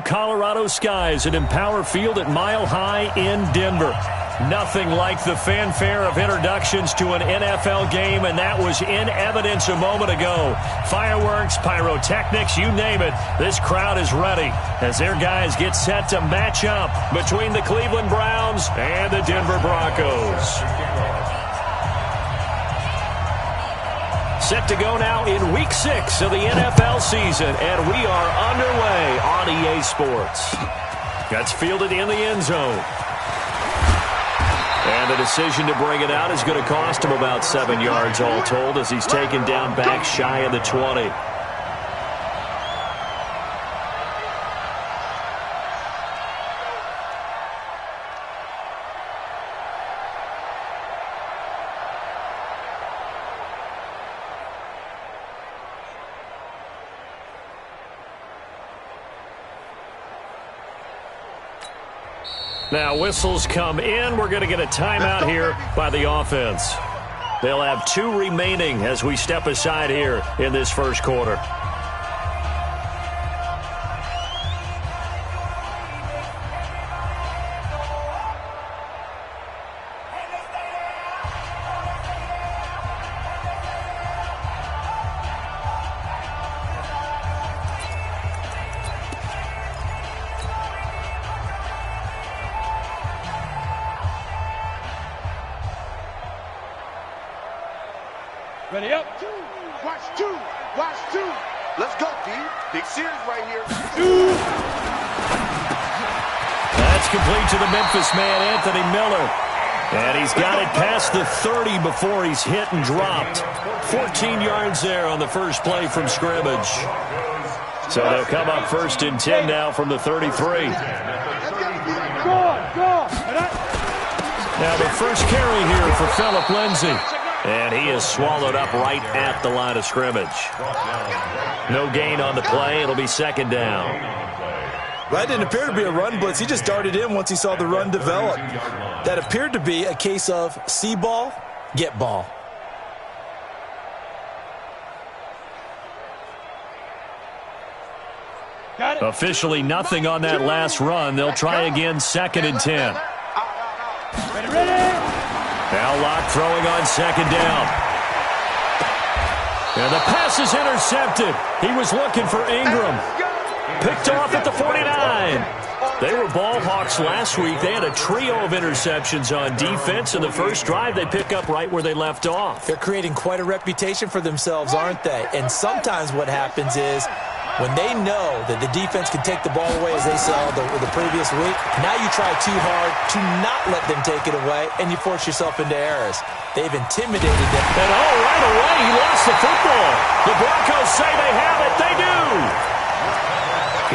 Colorado skies at Empower Field at Mile High in Denver. Nothing like the fanfare of introductions to an NFL game, and that was in evidence a moment ago. Fireworks, pyrotechnics, you name it. This crowd is ready as their guys get set to match up between the Cleveland Browns and the Denver Broncos. Set to go now in Week 6 of the NFL season, and we are underway on EA Sports. That's fielded in the end zone. And the decision to bring it out is going to cost him about 7 yards all told as he's taken down back shy of the 20. Now whistles come in. We're going to get a timeout here by the offense. They'll have 2 remaining as we step aside here in this first quarter. Ready up. Watch two. Watch two. Let's go, D. Big series right here. That's complete to the Memphis man, Anthony Miller. And he's got it past the 30 before he's hit and dropped. 14 yards there on the first play from scrimmage. So they'll come up 1st and 10 now from the 33. Now the first carry here for Phillip Lindsay. And he is swallowed up right at the line of scrimmage. No gain on the play. It'll be 2nd down. That didn't appear to be a run blitz. He just darted in once he saw the run develop. That appeared to be a case of see ball, get ball. Officially nothing on that last run. They'll try again 2nd and 10. Ready. Now Locke throwing on 2nd down. And the pass is intercepted. He was looking for Ingram. Picked off at the 49. They were ball hawks last week. They had a trio of interceptions on defense. In the first drive, they pick up right where they left off. They're creating quite a reputation for themselves, aren't they? And sometimes what happens is when they know that the defense can take the ball away, as they saw the previous week, now you try too hard to not let them take it away, and you force yourself into errors. They've intimidated them. And right away, he lost the football. The Broncos say they have it. They do.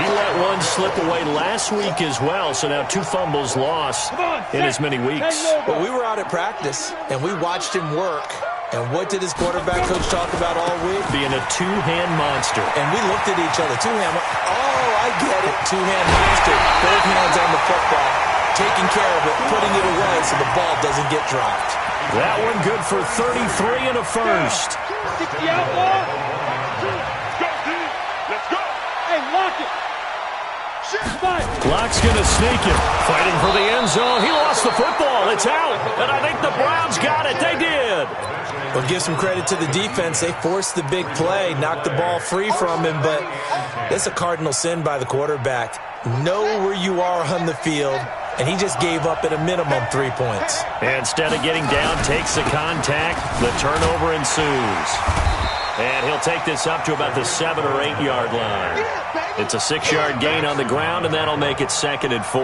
He let one slip away last week as well, so now 2 fumbles lost in as many weeks. Well, we were out at practice, and we watched him work. And what did his quarterback coach talk about all week? Being a 2-hand monster. And we looked at each other. 2-hand. Oh, I get it. 2-hand monster. Both hands on the football. Taking care of it. Putting it away so the ball doesn't get dropped. That one good for 33 and a first. The outlaw. Let's go. Hey, lock it. Clock's going to sneak it. Fighting for the end zone. He lost the football. It's out. And I think the Browns got it. They did. Well, give some credit to the defense. They forced the big play, knocked the ball free from him, but it's a cardinal sin by the quarterback. Know where you are on the field, and he just gave up at a minimum 3 points. Instead of getting down, takes the contact. The turnover ensues. And he'll take this up to about the 7 or 8 yard line. It's a 6-yard gain on the ground, and that'll make it 2nd and 4.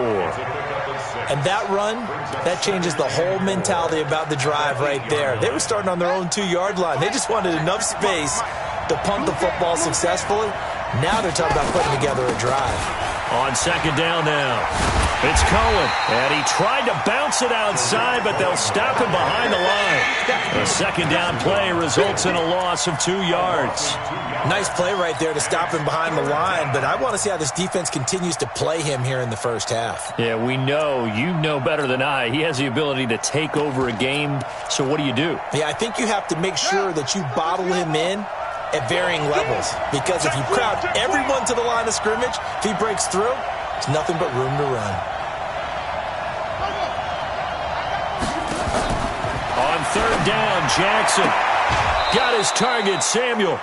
And that run, that changes the whole mentality about the drive right there. They were starting on their own 2-yard line. They just wanted enough space to pump the football successfully. Now they're talking about putting together a drive. On 2nd down now. It's Cohen, and he tried to bounce it outside, but they'll stop him behind the line. A 2nd down play results in a loss of 2 yards. Nice play right there to stop him behind the line, but I want to see how this defense continues to play him here in the first half. Yeah, we know, you know better than I, he has the ability to take over a game, so what do you do? Yeah, I think you have to make sure that you bottle him in at varying levels, because if you crowd everyone to the line of scrimmage, if he breaks through, It's nothing but room to run. On third down, Jackson got his target, Samuel.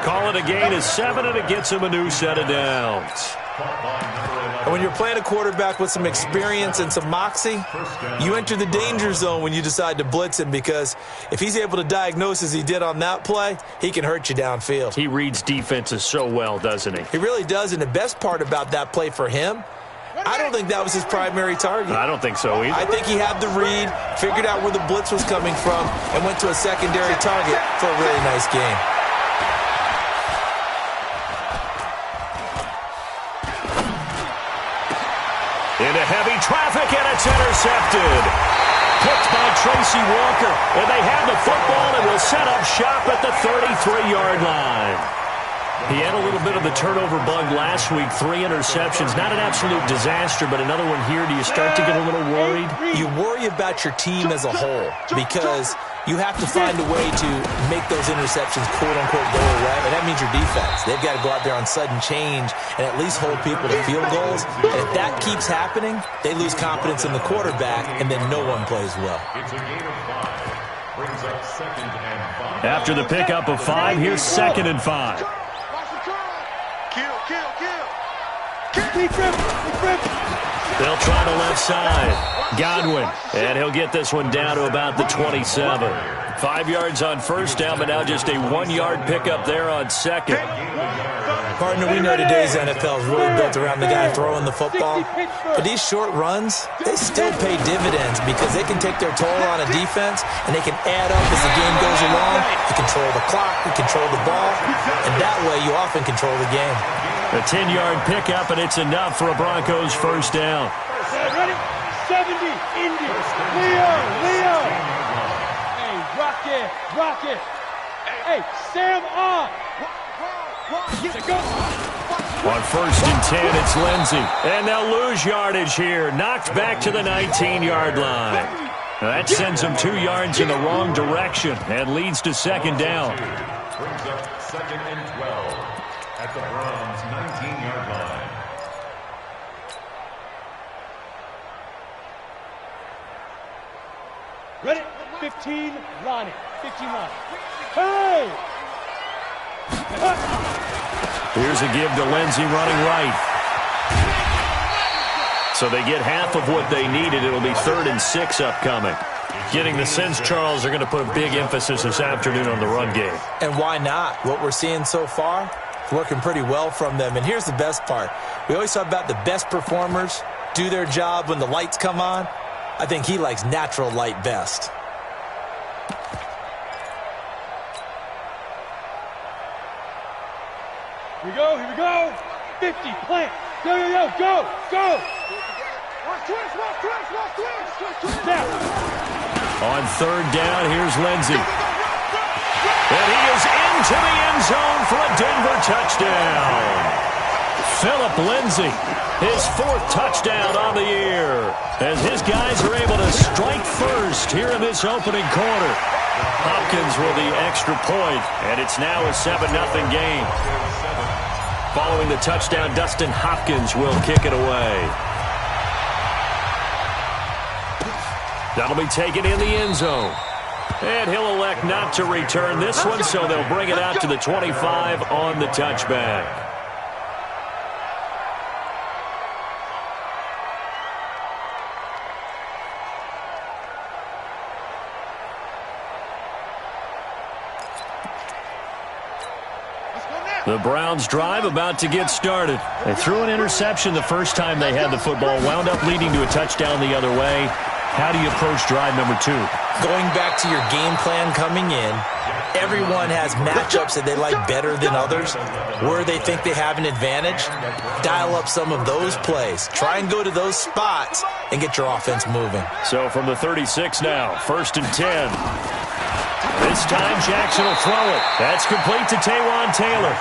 Call it a gain of 7, and it gets him a new set of downs. And when you're playing a quarterback with some experience and some moxie, you enter the danger zone when you decide to blitz him, because if he's able to diagnose as he did on that play, he can hurt you downfield. He reads defenses so well, doesn't he? He really does, and the best part about that play for him, I don't think that was his primary target. I don't think so either. I think he had the read, figured out where the blitz was coming from, and went to a secondary target for a really nice game. Into heavy traffic, and it's intercepted. Picked by Tracy Walker, and they have the football and will set up shop at the 33-yard line. He had a little bit of the turnover bug last week, 3 interceptions. Not an absolute disaster, but another one here. Do you start to get a little worried? You worry about your team as a whole, because you have to find a way to make those interceptions quote-unquote go away, and that means your defense. They've got to go out there on sudden change and at least hold people to field goals. And if that keeps happening, they lose confidence in the quarterback, and then no one plays well. After the pickup of 5, here's 2nd and 5. They'll try the left side. Godwin, and he'll get this one down to about the 27. 5 yards on first down, but now just a 1-yard pickup there on 2nd. Partner, we know today's NFL is really built around the guy throwing the football. But these short runs, they still pay dividends, because they can take their toll on a defense, and they can add up as the game goes along. You control the clock, you control the ball, and that way you often control the game. A 10-yard pickup, and it's enough for a Broncos first down. Ready? 70, Indy. Leo. Hey, rock it. Hey, Sam on. Go. On 1st and 10, it's Lindsey. And they'll lose yardage here. Knocked back to the 19-yard line. That sends them 2 yards in the wrong direction and leads to 2nd down. Brings up 2nd and 12 at the Browns' 19-yard line. Ready? 15, Lonnie. 15, Lonnie. Hey! Here's a give to Lindsey running right. So they get half of what they needed. It'll be 3rd and 6 upcoming. Getting the sense, Charles, they're going to put a big emphasis this afternoon on the run game. And why not? What we're seeing so far, working pretty well from them. And here's the best part. We always talk about the best performers do their job when the lights come on. I think he likes natural light best. Here we go. 50, plant. Go. Now. On 3rd down, here's Lindsey. And he is into the end zone for a Denver touchdown. Phillip Lindsey, his 4th touchdown on the year, as his guys are able to strike first here in this opening quarter. Hopkins with the extra point, and it's now a 7-0 game. Following the touchdown, Dustin Hopkins will kick it away. That'll be taken in the end zone. And he'll elect not to return this one, so they'll bring it out to the 25 on the touchback. The Browns drive about to get started. They threw an interception the first time they had the football, wound up leading to a touchdown the other way. How do you approach drive number 2? Going back to your game plan coming in, everyone has matchups that they like better than others. Where they think they have an advantage, dial up some of those plays. Try and go to those spots and get your offense moving. So from the 36 now, 1st and 10. This time Jackson will throw it. That's complete to Taywan Taylor.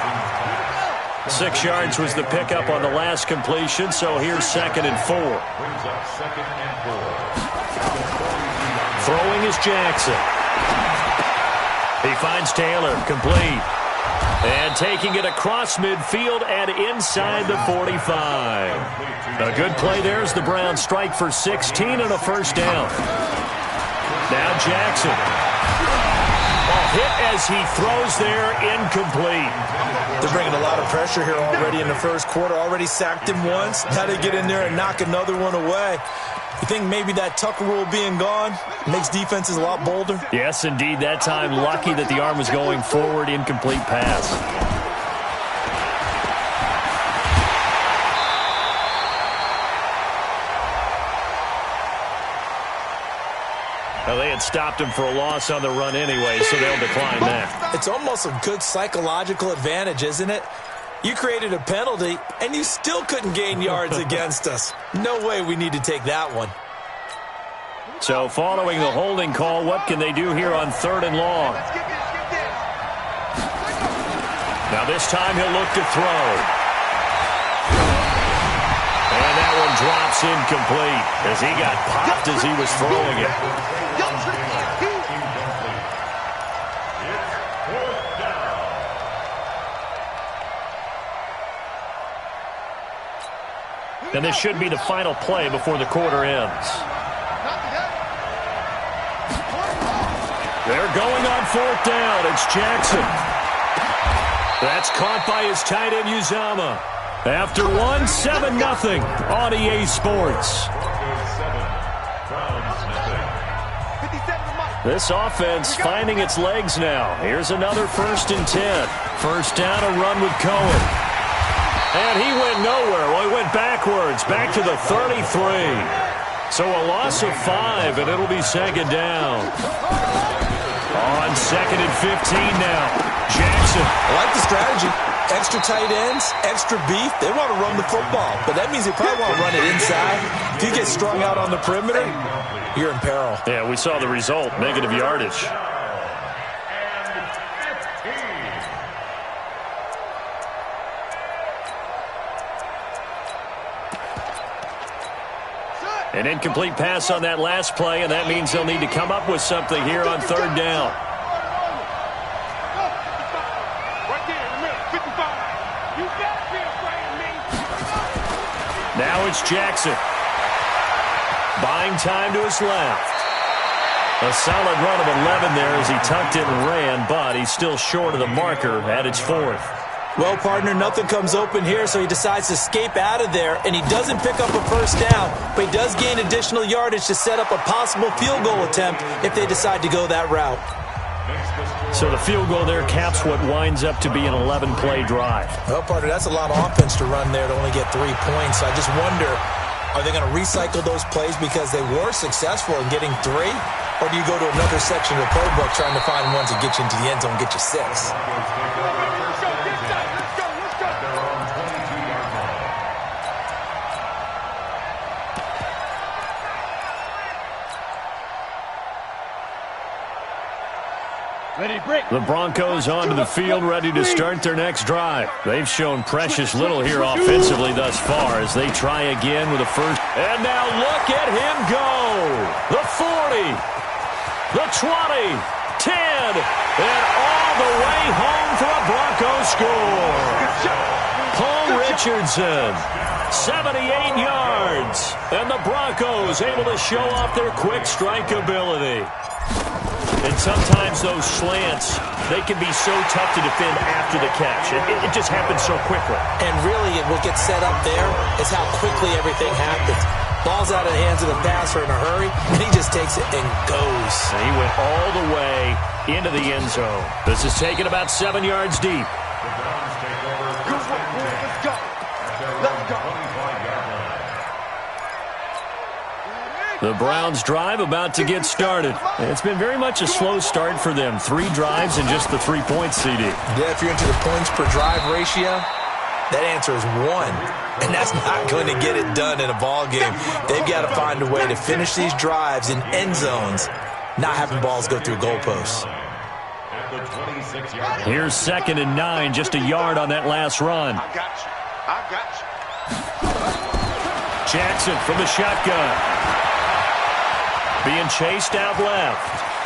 6 yards was the pickup on the last completion, so here's 2nd and 4. Throwing is Jackson. He finds Taylor, complete. And taking it across midfield and inside the 45. A good play there as the Browns strike for 16 and a first down. Now Jackson. Hit as he throws there, incomplete. They're bringing a lot of pressure here already in the first quarter. Already sacked him once. Now they get in there and knock another one away. You think maybe that Tucker rule being gone makes defenses a lot bolder? Yes, indeed. That time, lucky that the arm was going forward, incomplete pass. Well, they had stopped him for a loss on the run anyway, so they'll decline that. It's almost a good psychological advantage, isn't it? You created a penalty, and you still couldn't gain yards against us. No way we need to take that one. So following the holding call, what can they do here on 3rd and long? Now this time he'll look to throw. And that one drops incomplete as he got popped as he was throwing it. And this should be the final play before the quarter ends. They're going on 4th down. It's Jackson. That's caught by his tight end, Uzama. After 7-0 on EA Sports. This offense finding its legs now. Here's another 1st and 10. First down, a run with Cohen. And he went nowhere. Well, he went backwards, back to the 33. So a loss of 5, and it'll be 2nd down. On 2nd and 15 now. Jackson. I like the strategy. Extra tight ends, extra beef. They want to run the football, but that means they probably want to run it inside. If you get strung out on the perimeter, you're in peril. Yeah, we saw the result, negative yardage. An incomplete pass on that last play, and that means they'll need to come up with something here on 3rd down. Now it's Jackson. Buying time to his left. A solid run of 11 there as he tucked it and ran, but he's still short of the marker at its 4th. Well, partner, nothing comes open here, so he decides to escape out of there, and he doesn't pick up a first down, but he does gain additional yardage to set up a possible field goal attempt if they decide to go that route. So the field goal there caps what winds up to be an 11-play drive. Well, partner, that's a lot of offense to run there to only get 3 points. So I just wonder, are they going to recycle those plays because they were successful in getting 3? Or do you go to another section of the playbook trying to find ones that get you into the end zone and get you 6? The Broncos onto the field, ready to start their next drive. They've shown precious little here offensively thus far as they try again with a first. And now look at him go. The 40, the 20, 10, and all the way home for a Broncos score. Paul Richardson, 78 yards, and the Broncos able to show off their quick strike ability. And sometimes those slants, they can be so tough to defend after the catch. It just happens so quickly. And really, what gets set up there is how quickly everything happens. Ball's out of the hands of the passer in a hurry, and he just takes it and goes. And he went all the way into the end zone. This is taken about 7 yards deep. The Browns drive about to get started. It's been very much a slow start for them. 3 drives and just the 3 points, CD. Yeah, if you're into the points per drive ratio, that answer is 1. And that's not going to get it done in a ball game. They've got to find a way to finish these drives in end zones, not having balls go through goalposts. Here's 2nd and 9, just a yard on that last run. I got you. Jackson from the shotgun. Being chased out left.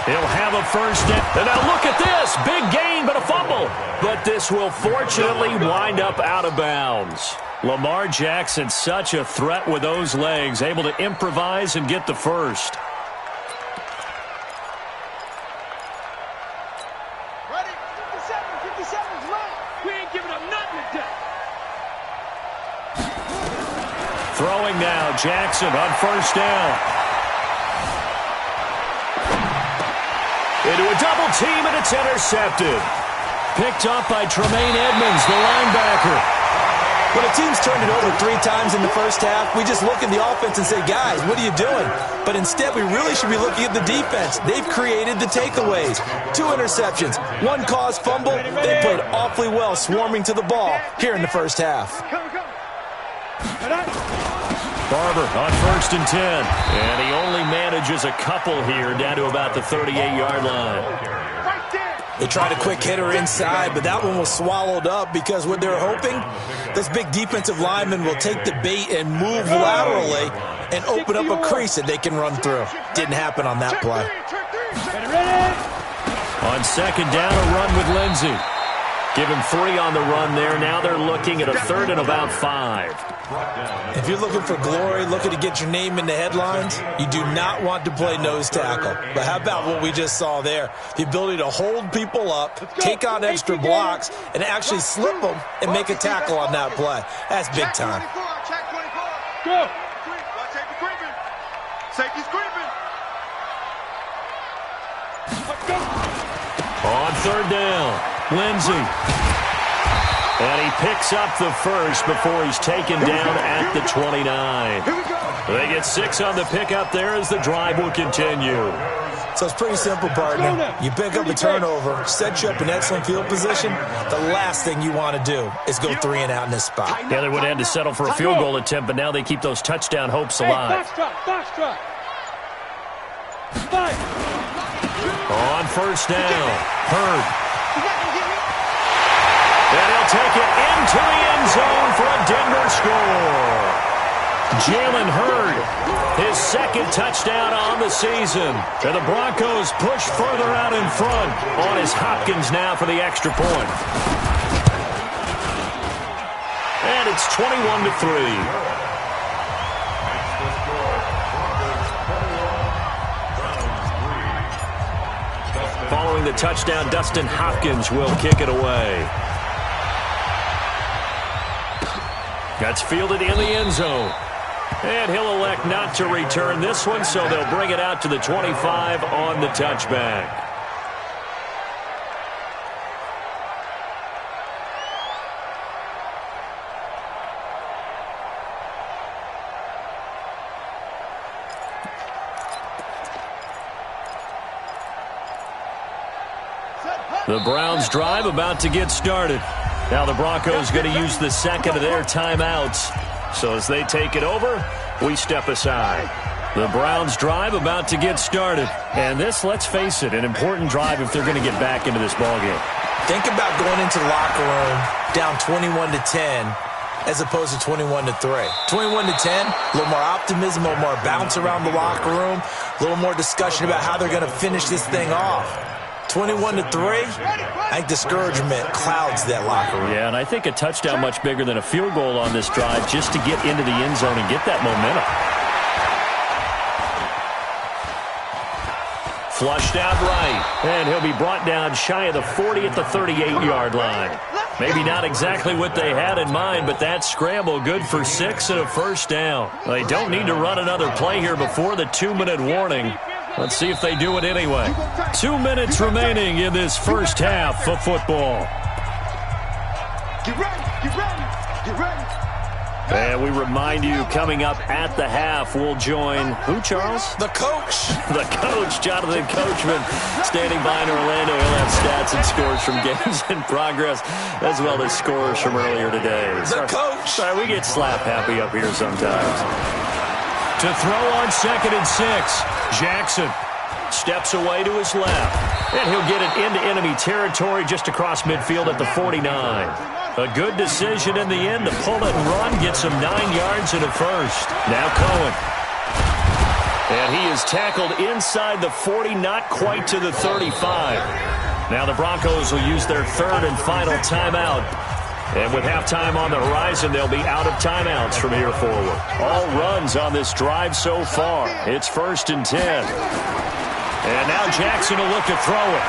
He'll have a first down. And now look at this. Big gain, but a fumble. But this will fortunately wind up out of bounds. Lamar Jackson, such a threat with those legs, able to improvise and get the first. Ready? 57 seconds left. We ain't giving up nothing today. Throwing now, Jackson on first down. Into a double team, and it's intercepted. Picked up by Tremaine Edmonds, the linebacker. When a team's turned it over 3 times in the first half, we just look at the offense and say, guys, what are you doing? But instead, we really should be looking at the defense. They've created the takeaways. 2 interceptions, 1 caused fumble. They played awfully well swarming to the ball here in the first half. Barber on first and 10. And he only manages a couple here down to about the 38-yard line. They tried a quick hitter inside, but that one was swallowed up because what they're hoping, those big defensive linemen will take the bait and move laterally and open up a crease that they can run through. Didn't happen on that play. On second down, a run with Lindsey. Give him 3 on the run there. Now they're looking at a 3rd and about 5. If you're looking for glory, looking to get your name in the headlines, you do not want to play nose tackle. But how about what we just saw there? The ability to hold people up, take on extra blocks, and actually slip them and make a tackle on that play. That's big time. Go. Safety's creeping. On third down, Lindsey. And he picks up the first before he's taken down at the 29. They get 6 on the pickup there as the drive will continue. So it's pretty simple, partner. You pick up a turnover, set you up in excellent field position. The last thing you want to do is go 3 and out in this spot. Yeah, they would have had to settle for a field goal attempt, but now they keep those touchdown hopes alive. Box drop. 5. On first down, Hurd. And he'll take it into the end zone for a Denver score. Jalen Hurd, his 2nd touchdown on the season. And the Broncos push further out in front. On is Hopkins now for the extra point. And it's 21-3. Following the touchdown, Dustin Hopkins will kick it away. That's fielded in the end zone. And he'll elect not to return this one, so they'll bring it out to the 25 on the touchback. The Browns drive about to get started. Now the Broncos going to use the 2nd of their timeouts. So as they take it over, we step aside. The Browns drive about to get started. And this, let's face it, an important drive if they're going to get back into this ballgame. Think about going into the locker room down 21-10 as opposed to 21-3. 21-10, a little more optimism, a little more bounce around the locker room, a little more discussion about how they're going to finish this thing off. 21-3, I think discouragement clouds that locker room. Yeah, and I think a touchdown much bigger than a field goal on this drive just to get into the end zone and get that momentum. Flushed out right, and he'll be brought down shy of the 40 at the 38-yard line. Maybe not exactly what they had in mind, but that scramble good for 6 and a first down. They don't need to run another play here before the 2-minute warning. Let's see if they do it anyway. 2 minutes remaining in this first half of football. Get ready, get ready, get ready. And we remind you, coming up at the half, we'll join who, Charles? The coach. The coach, Jonathan Coachman, standing by in Orlando. He'll have stats and scores from games in progress, as well as scores from earlier today. The coach. Sorry, we get slap happy up here sometimes. To throw on 2nd and 6, Jackson steps away to his left, and he'll get it into enemy territory just across midfield at the 49. A good decision in the end to pull it and run, get some 9 yards and a first. Now Cohen. And he is tackled inside the 40, not quite to the 35. Now the Broncos will use their 3rd and final timeout And with halftime on the horizon, they'll be out of timeouts from here forward. All runs on this drive so far. It's 1st and 10. And now Jackson will look to throw it.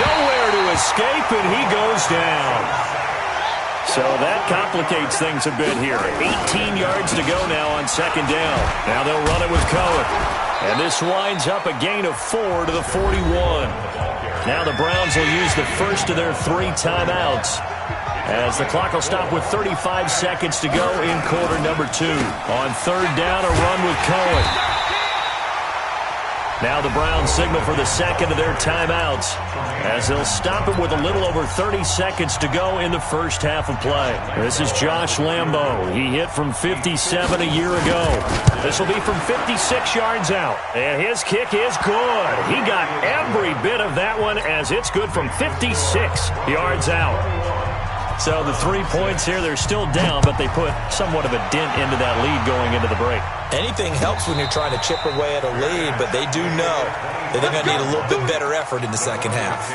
Nowhere to escape, and he goes down. So that complicates things a bit here. 18 yards to go now on 2nd down. Now they'll run it with Cohen. And this winds up a gain of 4 to the 41. Now the Browns will use the first of their 3 timeouts, as the clock will stop with 35 seconds to go in quarter number 2. On 3rd down, a run with Cohen. Now the Browns signal for the second of their timeouts, as they'll stop it with a little over 30 seconds to go in the first half of play. This is Josh Lambo. He hit from 57 a year ago. This will be from 56 yards out. And his kick is good. He got every bit of that one, as it's good from 56 yards out. So the 3 points here, they're still down, but they put somewhat of a dent into that lead going into the break. Anything helps when you're trying to chip away at a lead, but they do know that they're going to need a little bit better effort in the second half.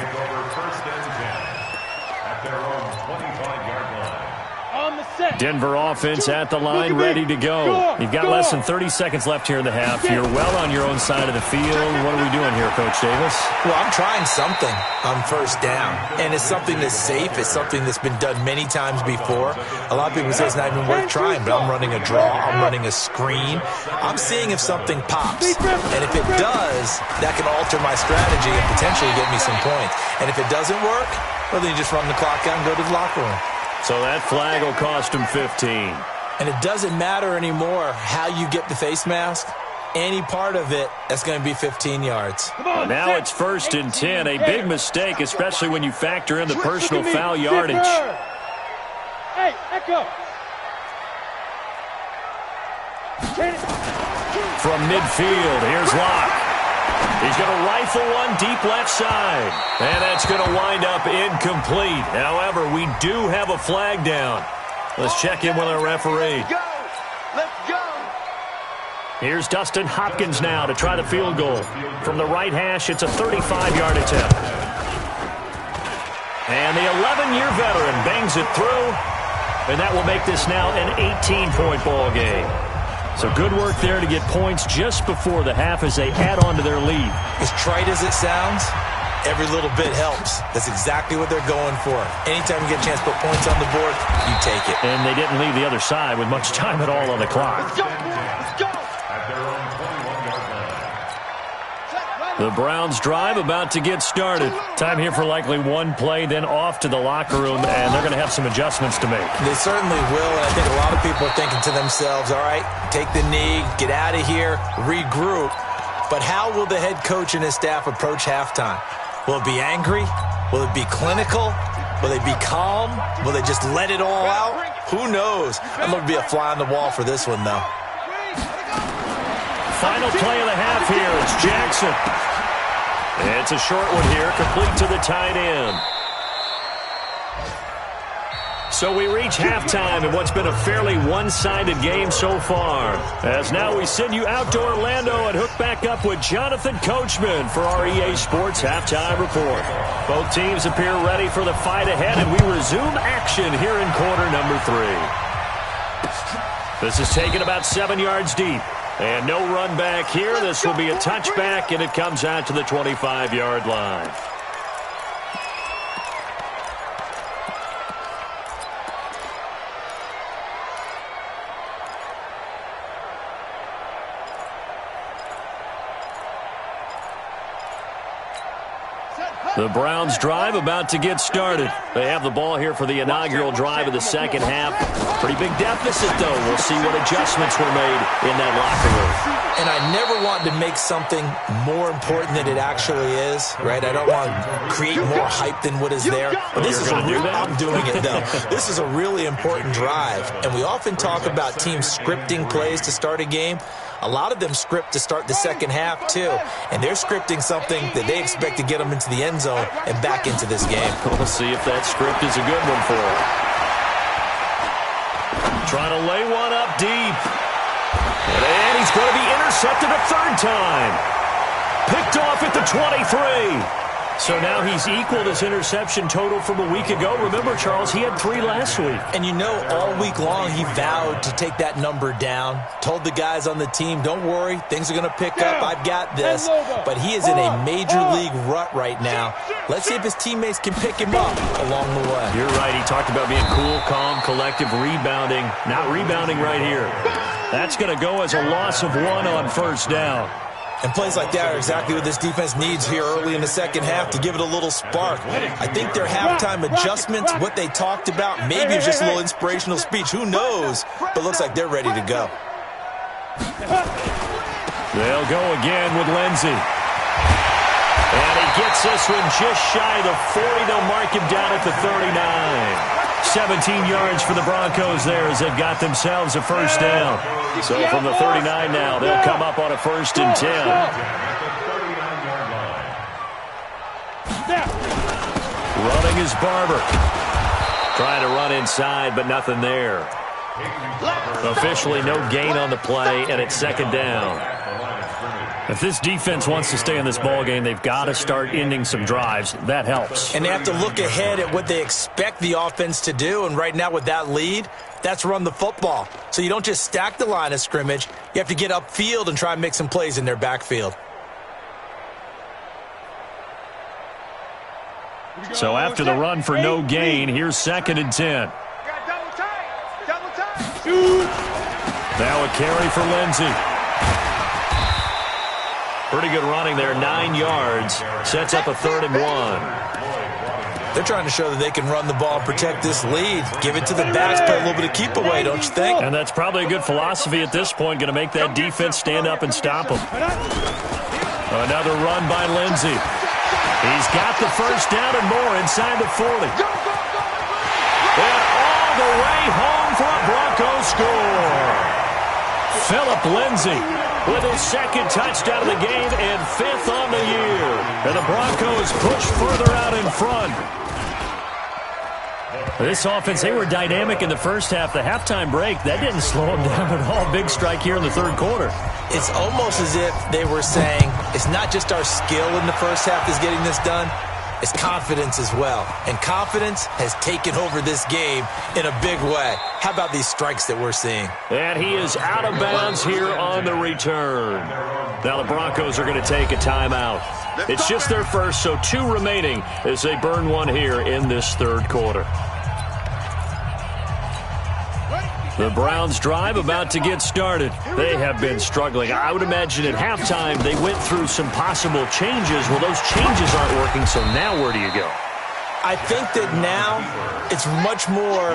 Denver offense at the line, ready to go. You've got less than 30 seconds left here in the half. You're well on your own side of the field. What are we doing here, Coach Davis? Well, I'm trying something on 1st down, and it's something that's safe. It's something that's been done many times before. A lot of people say it's not even worth trying, but I'm running a draw. I'm running a screen. I'm seeing if something pops, and if it does, that can alter my strategy and potentially get me some points. And if it doesn't work, well, then you just run the clock out and go to the locker room. So that flag will cost him 15. And it doesn't matter anymore how you get the face mask. Any part of it, that's going to be 15 yards. Now it's 1st and 10. A big mistake, especially when you factor in the personal foul yardage. Hey, Echo. From midfield, here's Locke. He's going to rifle one deep left side. And that's going to wind up incomplete. However, we do have a flag down. Let's check in with our referee. Let's go. Let's go. Here's Dustin Hopkins now to try the field goal. From the right hash, it's a 35-yard attempt. And the 11-year veteran bangs it through. And that will make this now an 18-point ball game. So good work there to get points just before the half as they add on to their lead. As trite as it sounds, every little bit helps. That's exactly what they're going for. Anytime you get a chance to put points on the board, you take it. And they didn't leave the other side with much time at all on the clock. Let's go. Let's go. At their own 21-yard line. The Browns drive about to get started. Time here for likely one play, then off to the locker room, and they're going to have some adjustments to make. They certainly will, and I think a lot of people are thinking to themselves, all right, take the knee, get out of here, regroup. But how will the head coach and his staff approach halftime? Will it be angry? Will it be clinical? Will they be calm? Will they just let it all out? Who knows? I'm going to be a fly on the wall for this one, though. Final play of the half here. It's Jackson. It's a short one here, complete to the tight end. So we reach halftime in what's been a fairly one-sided game so far. As now we send you out to Orlando and hook back up with Jonathan Coachman for our EA Sports Halftime Report. Both teams appear ready for the fight ahead, and we resume action here in quarter number 3. This is taken about 7 yards deep. And no run back here. This will be a touchback, and it comes out to the 25-yard line. The Browns drive about to get started. They have the ball here for the inaugural drive of the second half. Pretty big deficit, though. We'll see what adjustments were made in that locker room. And I never want to make something more important than it actually is, right? I don't want to create more hype than what is there. But this is I'm doing it, though. This is a really important drive. And we often talk about teams scripting plays to start a game. A lot of them script to start the second half, too. And they're scripting something that they expect to get them into the end zone and back into this game. We'll see if that script is a good one for them. Trying to lay one up deep. And he's going to be intercepted a third time. Picked off at the 23. So now he's equaled his interception total from a week ago. Remember, Charles, he had 3 last week. And you know, all week long he vowed to take that number down. Told the guys on the team, don't worry, things are going to pick up. I've got this. But he is in a major league rut right now. Let's see if his teammates can pick him up along the way. You're right. He talked about being cool, calm, collective, rebounding. Not rebounding right here. That's going to go as a loss of 1 on first down. And plays like that are exactly what this defense needs here early in the second half to give it a little spark. I think their halftime adjustments, what they talked about, maybe it was just a little inspirational speech. Who knows? But looks like they're ready to go. They'll go again with Lindsey. And he gets this one just shy of the 40. They'll mark him down at the 39. 17 yards for the Broncos there as they've got themselves a first down. So from the 39 now, they'll come up on a 1st and 10. Running is Barber. Trying to run inside, but nothing there. Officially no gain on the play, and it's 2nd down. If this defense wants to stay in this ballgame, they've got to start ending some drives. That helps. And they have to look ahead at what they expect the offense to do. And right now with that lead, that's run the football. So you don't just stack the line of scrimmage. You have to get upfield and try and make some plays in their backfield. So after the run for no gain, here's 2nd and 10. Now a carry for Lindsey. Pretty good running there, 9 yards. Sets up a 3rd and 1. They're trying to show that they can run the ball, protect this lead, give it to the backs, play a little bit of keep away, don't you think? And that's probably a good philosophy at this point, going to make that defense stand up and stop them. Another run by Lindsey. He's got the first down and more inside the 40. And all the way home for a Broncos score. Phillip Lindsey with his 2nd touchdown of the game and 5th on the year. And the Broncos push further out in front. This offense, they were dynamic in the first half. The halftime break, that didn't slow them down at all. Big strike here in the 3rd quarter. It's almost as if they were saying, it's not just our skill in the first half that's getting this done, it's confidence as well. And confidence has taken over this game in a big way. How about these strikes that we're seeing? And he is out of bounds here on the return. Now the Broncos are going to take a timeout. It's just their first, so 2 remaining as they burn one here in this 3rd quarter. The Browns drive about to get started. They have been struggling. I would imagine at halftime they went through some possible changes. Well, those changes aren't working, so now where do you go? I think that now it's much more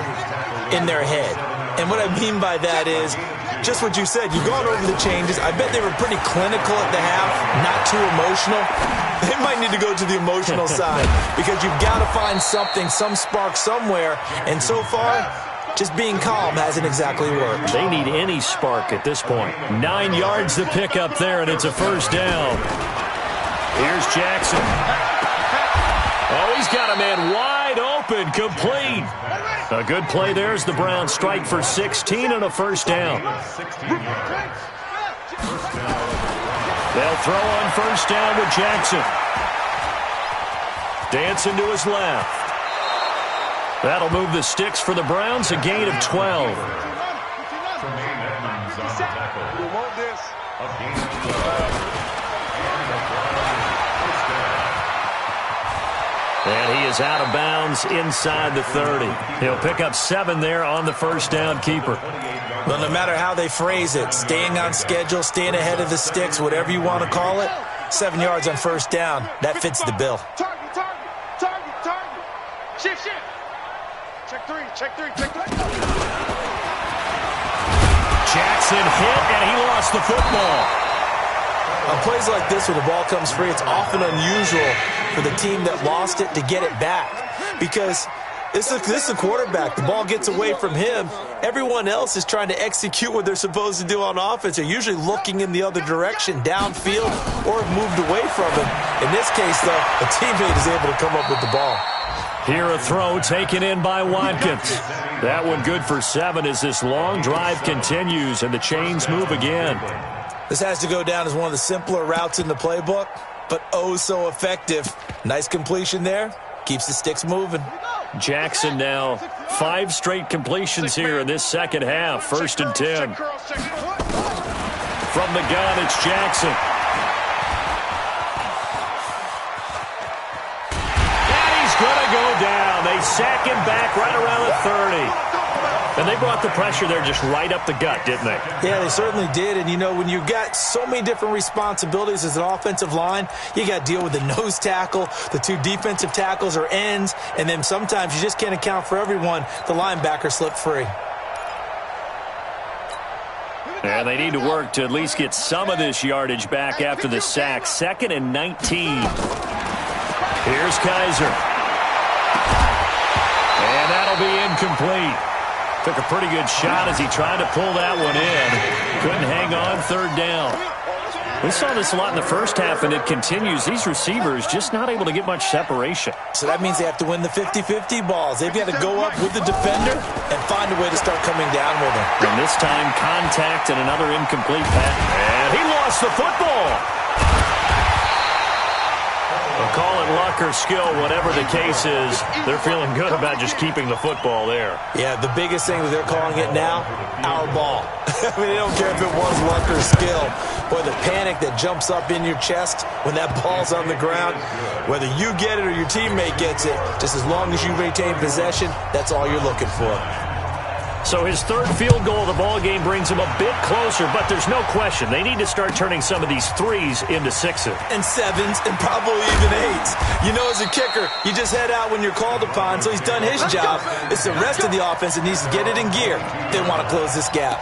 in their head. And what I mean by that is just what you said. You've gone over the changes. I bet they were pretty clinical at the half, not too emotional. They might need to go to the emotional side because you've got to find something, some spark somewhere. And so far, just being calm hasn't exactly worked. They need any spark at this point. 9 yards to pick up there, and it's a first down. Here's Jackson. Oh, he's got a man wide open, complete. A good play there as the Browns strike for 16 and a first down. They'll throw on first down with Jackson. Dancing to his left. That'll move the sticks for the Browns, a gain of 12. And he is out of bounds inside the 30. He'll pick up 7 there on the first down keeper. Well, no matter how they phrase it, staying on schedule, staying ahead of the sticks, whatever you want to call it, 7 yards on first down, that fits the bill. Shift. Check three. Jackson hit, and he lost the football. On plays like this where the ball comes free, it's often unusual for the team that lost it to get it back. Because this is a quarterback. The ball gets away from him. Everyone else is trying to execute what they're supposed to do on offense. They're usually looking in the other direction, downfield, or have moved away from him. In this case, though, a teammate is able to come up with the ball. Here a throw taken in by Watkins. That one good for 7 as this long drive continues and the chains move again. This has to go down as one of the simpler routes in the playbook. but oh so effective. Nice completion there. Keeps the sticks moving. Jackson now 5 straight completions here in this second half. 1st and 10. From the gun, it's Jackson. And he's going to go down. They sack him back right around the 30. And they brought the pressure there just right up the gut, didn't they? Yeah, they certainly did. And, you know, when you've got so many different responsibilities as an offensive line, you got to deal with the nose tackle, the 2 defensive tackles or ends, and then sometimes you just can't account for everyone. The linebacker slipped free. And they need to work to at least get some of this yardage back after the sack. 2nd and 19. Here's Kaiser. And that'll be incomplete. Took a pretty good shot as he tried to pull that one in. Couldn't hang on. 3rd down. We saw this a lot in the first half, and it continues. These receivers just not able to get much separation. So that means they have to win the 50-50 balls. They've got to go up with the defender and find a way to start coming down with him. And this time, contact and another incomplete pass. And he lost the football. Well, call it luck or skill, whatever the case is, they're feeling good about just keeping the football there. Yeah, the biggest thing that they're calling it now, our ball. I mean, they don't care if it was luck or skill. Boy, the panic that jumps up in your chest when that ball's on the ground, whether you get it or your teammate gets it, just as long as you retain possession, that's all you're looking for. So his 3rd field goal of the ball game brings him a bit closer, but there's no question they need to start turning some of these 3s into 6s. And 7s and probably even 8s. You know, as a kicker, you just head out when you're called upon, so he's done his job. It's the rest of the offense that needs to get it in gear. They want to close this gap.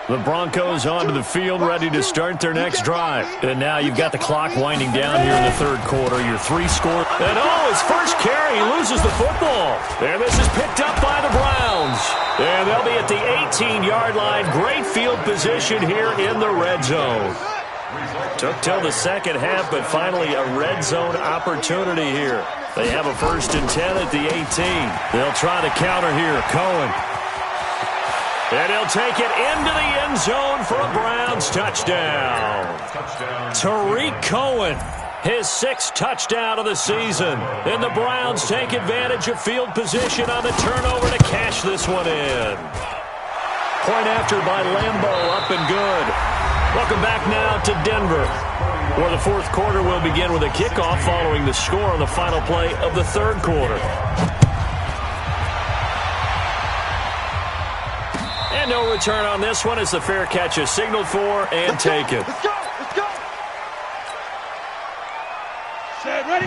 The Broncos onto the field, ready to start their next drive. And now you've got the clock winding down here in the 3rd quarter. Your 3 score. And his first carry, he loses the football. And this is picked up by the Browns. And they'll be at the 18-yard line. Great field position here in the red zone. Took till the second half, but finally a red zone opportunity here. They have a 1st and 10 at the 18. They'll try to counter here. Cohen. And he'll take it into the end zone for a Browns touchdown. Tariq Cohen, his 6th touchdown of the season. And the Browns take advantage of field position on the turnover to cash this one in. Point after by Lambeau, up and good. Welcome back now to Denver, where the 4th quarter will begin with a kickoff following the score on the final play of the 3rd quarter. And no return on this one as the fair catch is signaled for and taken. Let's go.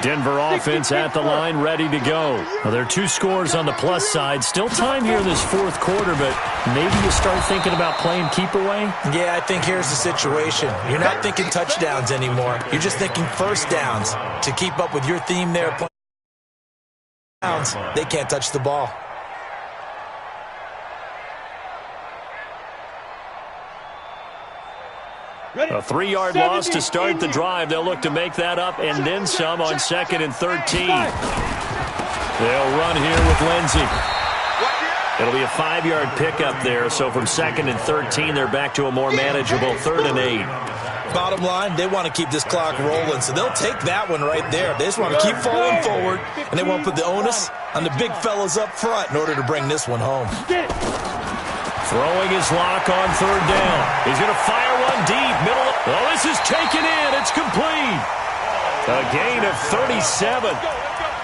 Denver offense at the line, ready to go. Well, there are 2 scores on the plus side. Still time here in this 4th quarter, but maybe you start thinking about playing keep away? Yeah, I think here's the situation. You're not thinking touchdowns anymore. You're just thinking 1st downs. To keep up with your theme there, they can't touch the ball. A 3-yard loss to start the drive. They'll look to make that up and then some on 2nd and 13. They'll run here with Lindsey. It'll be a 5-yard pickup there. So from 2nd and 13, they're back to a more manageable 3rd and 8. Bottom line, they want to keep this clock rolling, so they'll take that one right there. They just want to keep falling forward, and they want to put the onus on the big fellas up front in order to bring this one home. Throwing his lock on 3rd down. He's going to fire one deep. Middle. Oh, this is taken in. It's complete. A gain of 37.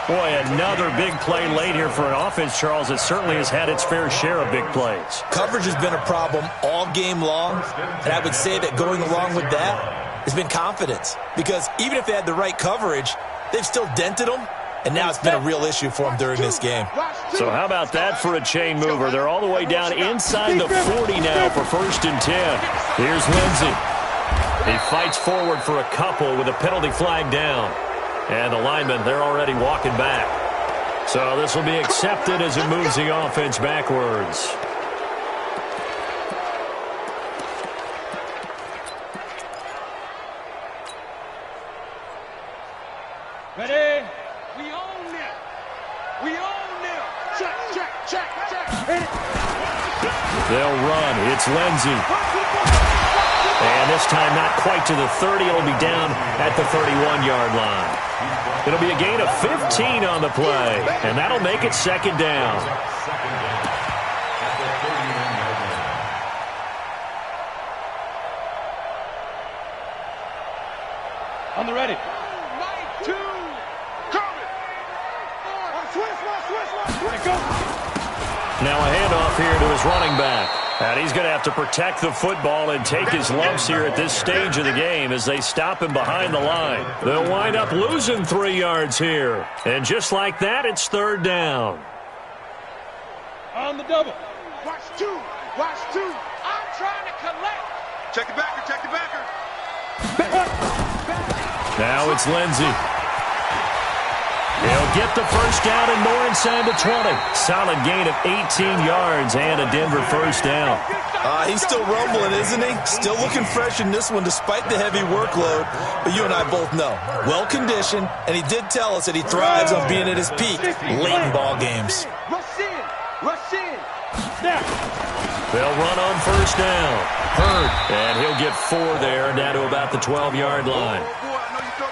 Boy, another big play late here for an offense, Charles, that certainly has had its fair share of big plays. Coverage has been a problem all game long, and I would say that going along with that has been confidence. Because even if they had the right coverage, they've still dented them. And now it's been a real issue for him during this game. So how about that for a chain mover? They're all the way down inside the 40 now for 1st and 10. Here's Lindsey. He fights forward for a couple with a penalty flag down. And the linemen, they're already walking back. So this will be accepted as it moves the offense backwards. Ready? We own it. We own it. Check. Hit it. They'll run. It's Lindsey. And this time not quite to the 30. It'll be down at the 31-yard line. It'll be a gain of 15 on the play, and that'll make it second down. On the ready. Now a handoff here to his running back. And he's going to have to protect the football and take his lumps here at this stage of the game as they stop him behind the line. They'll wind up losing 3 yards here. And just like that, it's third down. On the double. Watch two. Watch two. I'm trying to collect. Check the backer. Check the backer. Now it's Lindsey. He'll get the first down and more inside the 20. Solid gain of 18 yards and a Denver first down. He's still rumbling, isn't he? Still looking fresh in this one despite the heavy workload. But you and I both know, well-conditioned, and he did tell us that he thrives on being at his peak late in ball games. Rush in. Rush in. Snap. They'll run on first down. Hurd. And he'll get 4 there, down to about the 12-yard line.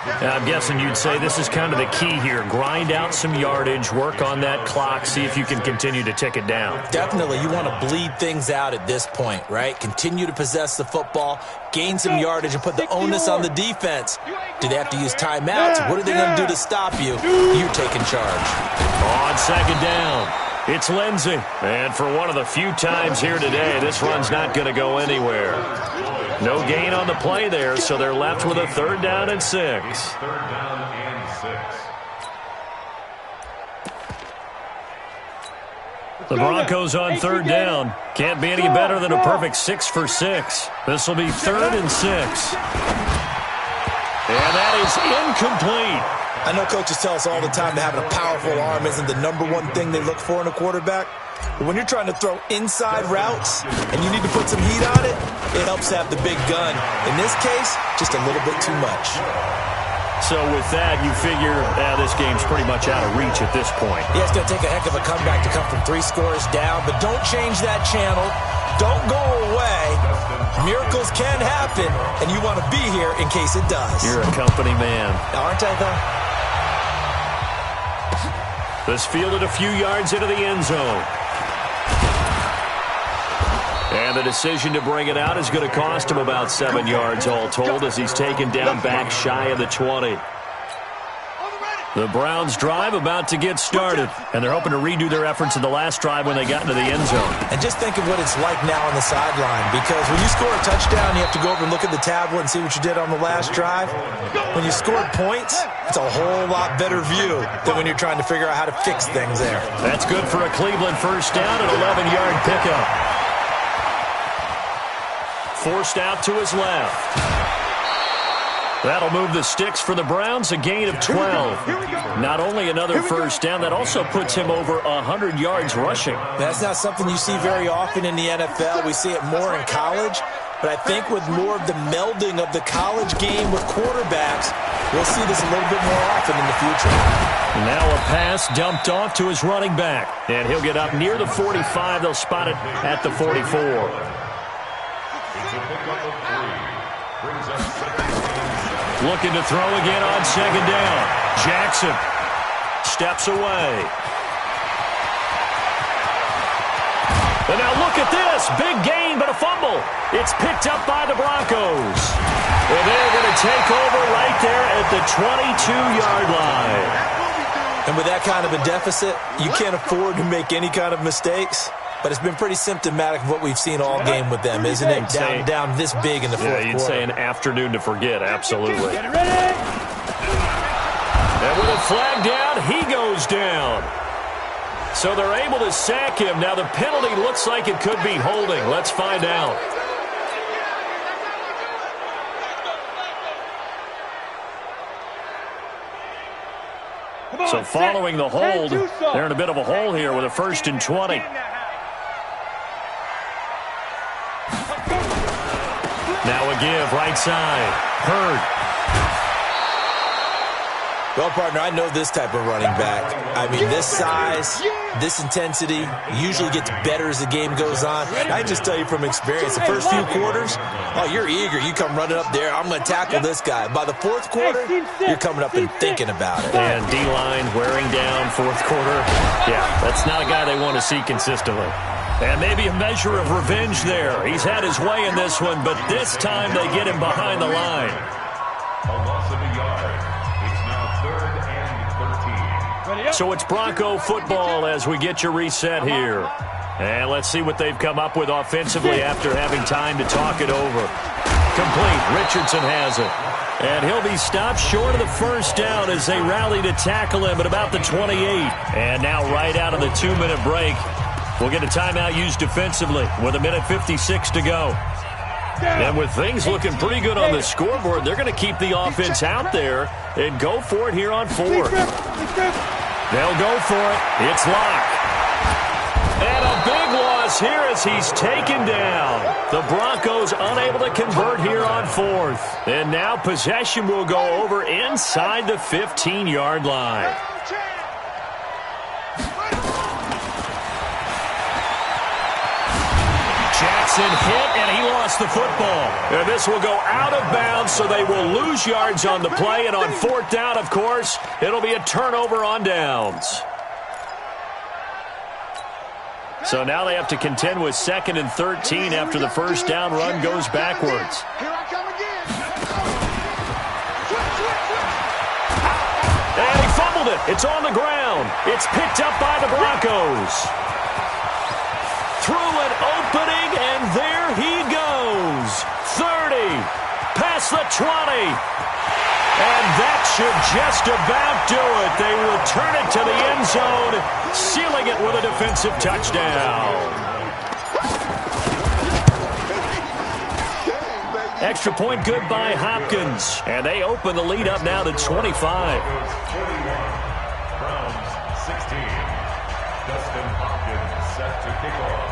I'm guessing you'd say this is kind of the key here. Grind out some yardage, work on that clock, see if you can continue to tick it down. Definitely. You want to bleed things out at this point, right? Continue to possess the football, gain some yardage, and put the onus on the defense. Do they have to use timeouts? What are they going to do to stop you? You're taking charge. On second down, it's Lindsey. And for one of the few times here today, this run's not going to go anywhere. No gain on the play there, so they're left with a third down and 6. Third down and 6. The Broncos on third down. Can't be any better than a perfect 6 for 6. This will be 3rd and 6. And that is incomplete. I know coaches tell us all the time that having a powerful arm isn't the #1 thing they look for in a quarterback. But when you're trying to throw inside routes and you need to put some heat on it, it helps to have the big gun. In this case, just a little bit too much. So with that, you figure this game's pretty much out of reach at this point. Yeah, it's going to take a heck of a comeback to come from 3 scores down, but don't change that channel. Don't go away. Miracles can happen, and you want to be here in case it does. You're a company man. Aren't I, though? This fielded a few yards into the end zone. And the decision to bring it out is going to cost him about 7 yards all told as he's taken down back shy of the 20. The Browns drive about to get started, and they're hoping to redo their efforts in the last drive when they got into the end zone. And just think of what it's like now on the sideline, because when you score a touchdown, you have to go over and look at the tablet and see what you did on the last drive. When you scored points, it's a whole lot better view than when you're trying to figure out how to fix things there. That's good for a Cleveland first down, an 11-yard pickup. Forced out to his left. That'll move the sticks for the Browns, a gain of 12. Not only another first down, that also puts him over 100 yards rushing. That's not something you see very often in the NFL. We see it more in college. But I think with more of the melding of the college game with quarterbacks, we'll see this a little bit more often in the future. Now a pass dumped off to his running back. And he'll get up near the 45. They'll spot it at the 44. It's a pickup of 3. Brings up second. Looking to throw again on second down. Jackson steps away. And now look at this. Big gain, but a fumble. It's picked up by the Broncos. And they're going to take over right there at the 22-yard line. And with that kind of a deficit, you can't afford to make any kind of mistakes. But it's been pretty symptomatic of what we've seen all game with them, isn't it? Down this big in the fourth quarter. You'd say an afternoon to forget, absolutely. Get ready. And with a flag down, he goes down. So they're able to sack him. Now the penalty looks like it could be holding. Let's find out. So following the hold, they're in a bit of a hole here with a 1st and 20. Now a give, right side. Hurd. Well, partner, I know this type of running back. I mean, this size, this intensity usually gets better as the game goes on. I can just tell you from experience, the first few quarters, oh, you're eager. You come running up there, I'm going to tackle this guy. By the fourth quarter, you're coming up and thinking about it. And D-line wearing down fourth quarter. Yeah, that's not a guy they want to see consistently. And maybe a measure of revenge there. He's had his way in this one, but this time they get him behind the line. A loss of a yard. It's now 3rd and 13. So it's Bronco football as we get your reset here. And let's see what they've come up with offensively after having time to talk it over. Complete. Richardson has it. And he'll be stopped short of the first down as they rally to tackle him at about the 28. And now right out of the 2-minute break, we'll get a timeout used defensively with 1:56 to go. And with things looking pretty good on the scoreboard, they're going to keep the offense out there and go for it here on 4th. They'll go for it. It's Locke. And a big loss here as he's taken down. The Broncos unable to convert here on 4th. And now possession will go over inside the 15-yard line. Jackson hit, and he lost the football. And this will go out of bounds, so they will lose yards on the play. And on 4th down, of course, it'll be a turnover on downs. So now they have to contend with 2nd and 13 after the first down run goes backwards. Here I come again. And he fumbled it. It's on the ground. It's picked up by the Broncos. Through an opening, and there he goes. 30, past the 20. And that should just about do it. They return it to the end zone, sealing it with a defensive touchdown. Extra point good by Hopkins. And they open the lead up now to 25. Browns 16. Dustin Hopkins set to kick off.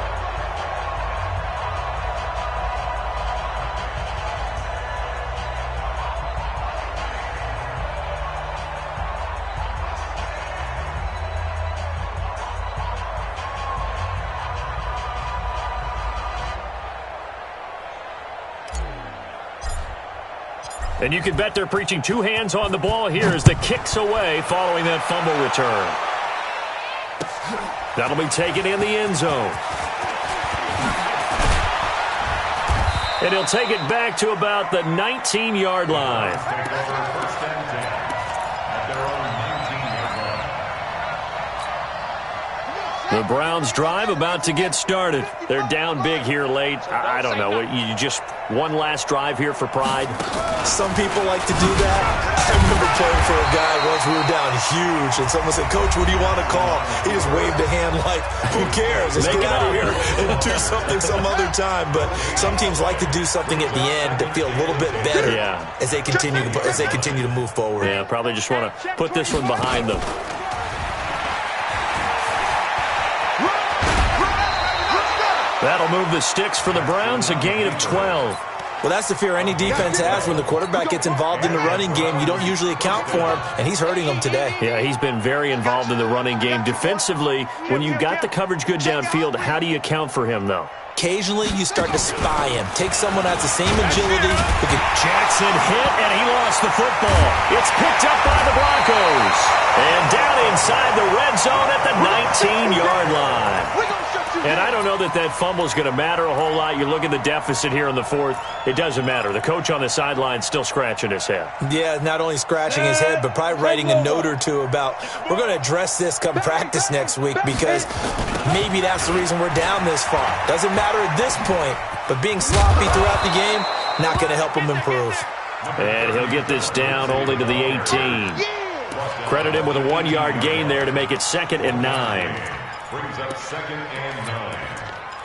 And you can bet they're preaching 2 hands on the ball here as the kick's away following that fumble return. That'll be taken in the end zone. And he'll take it back to about the 19-yard line. The Browns drive about to get started. They're down big here late. I don't know. You just one last drive here for pride? Some people like to do that. I remember playing for a guy once. We were down huge, and someone said, "Coach, what do you want to call?" He just waved a hand like, "Who cares? Let's get out of here and do something some other time." But some teams like to do something at the end to feel a little bit better as they continue to move forward. Yeah, probably just want to put this one behind them. That'll move the sticks for the Browns, a gain of 12. Well, that's the fear any defense has when the quarterback gets involved in the running game. You don't usually account for him, and he's hurting them today. Yeah, he's been very involved in the running game. Defensively, when you got the coverage good downfield, how do you account for him, though? Occasionally, you start to spy him. Take someone that has the same agility. Jackson hit, and he lost the football. It's picked up by the Broncos. And down inside the red zone at the 19-yard line. And I don't know that that fumble is going to matter a whole lot. You look at the deficit here in the 4th. It doesn't matter. The coach on the sideline still scratching his head. Yeah, not only scratching his head, but probably writing a note or two about, we're going to address this come practice next week because maybe that's the reason we're down this far. Doesn't matter at this point, but being sloppy throughout the game, not going to help him improve. And he'll get this down only to the 18. Credit him with a 1-yard gain there to make it 2nd and 9. Brings up 2nd and 9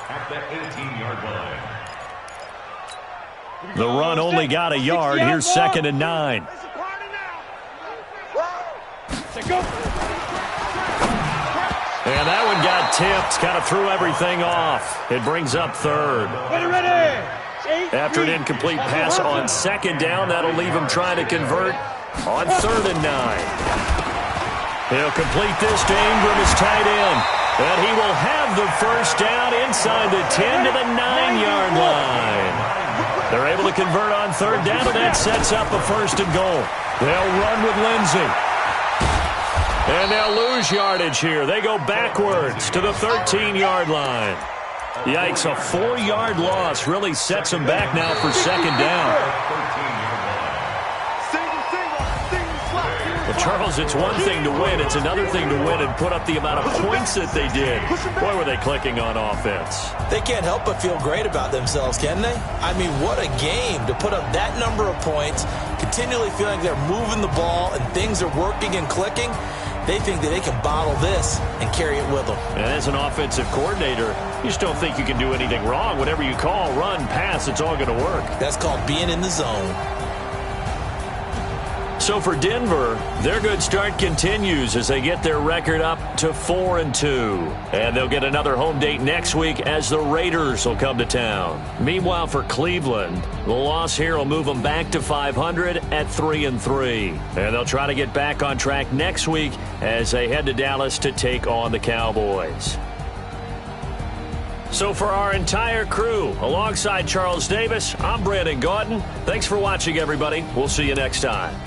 at the 18-yard line. The run only got a yard. Here's 2nd and 9. And that one got tipped. Kind of threw everything off. It brings up 3rd. After an incomplete pass on 2nd down, that'll leave him trying to convert On 3rd and 9. He'll complete this to Ingram, his tight end. And he will have the first down inside the 10 to the 9-yard line. They're able to convert on 3rd down, and that sets up a 1st and goal. They'll run with Lindsey. And they'll lose yardage here. They go backwards to the 13-yard line. Yikes, a 4-yard loss really sets them back now for 2nd down. Well, Charles, it's one thing to win. It's another thing to win and put up the amount of points that they did. Boy, were they clicking on offense. They can't help but feel great about themselves, can they? I mean, what a game to put up that number of points, continually feeling they're moving the ball and things are working and clicking. They think that they can bottle this and carry it with them. And as an offensive coordinator, you just don't think you can do anything wrong. Whatever you call, run, pass, it's all going to work. That's called being in the zone. So for Denver, their good start continues as they get their record up to 4-2. And they'll get another home date next week as the Raiders will come to town. Meanwhile, for Cleveland, the loss here will move them back to 500 at 3-3. And they'll try to get back on track next week as they head to Dallas to take on the Cowboys. So for our entire crew, alongside Charles Davis, I'm Brandon Gaudin. Thanks for watching, everybody. We'll see you next time.